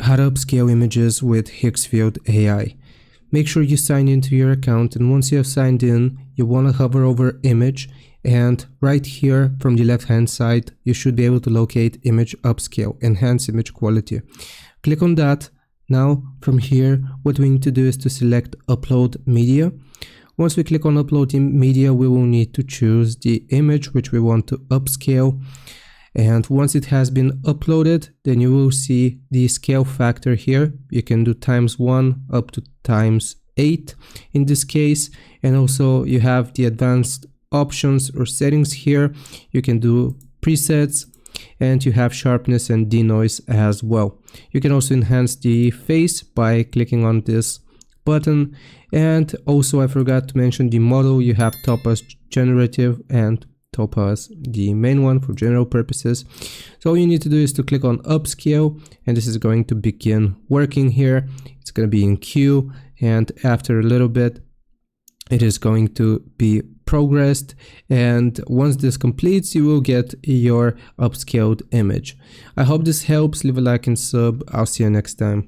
how to upscale images with Higgsfield AI. Make sure you sign into your account, and once you have signed in, you want to hover over image, and right here from the left hand side you should be able to locate image upscale, enhance image quality. Click on that. Now from here what we need to do is to select upload media. Once we click on upload media, we will need to choose the image which we want to upscale. And once it has been uploaded, then you will see the scale factor here. You can do ×1 up to ×8 in this case. And also you have the advanced options or settings here. You can do presets, and you have sharpness and denoise as well. You can also enhance the face by clicking on this button. And also I forgot to mention the model. You have Topaz Generative and Topaz, the main one for general purposes. So all you need to do is to click on upscale, and this is going to begin working here. It's going to be in queue, and after a little bit it is going to be progressed, and once this completes you will get your upscaled image. I hope this helps. Leave a like and sub. I'll see you next time.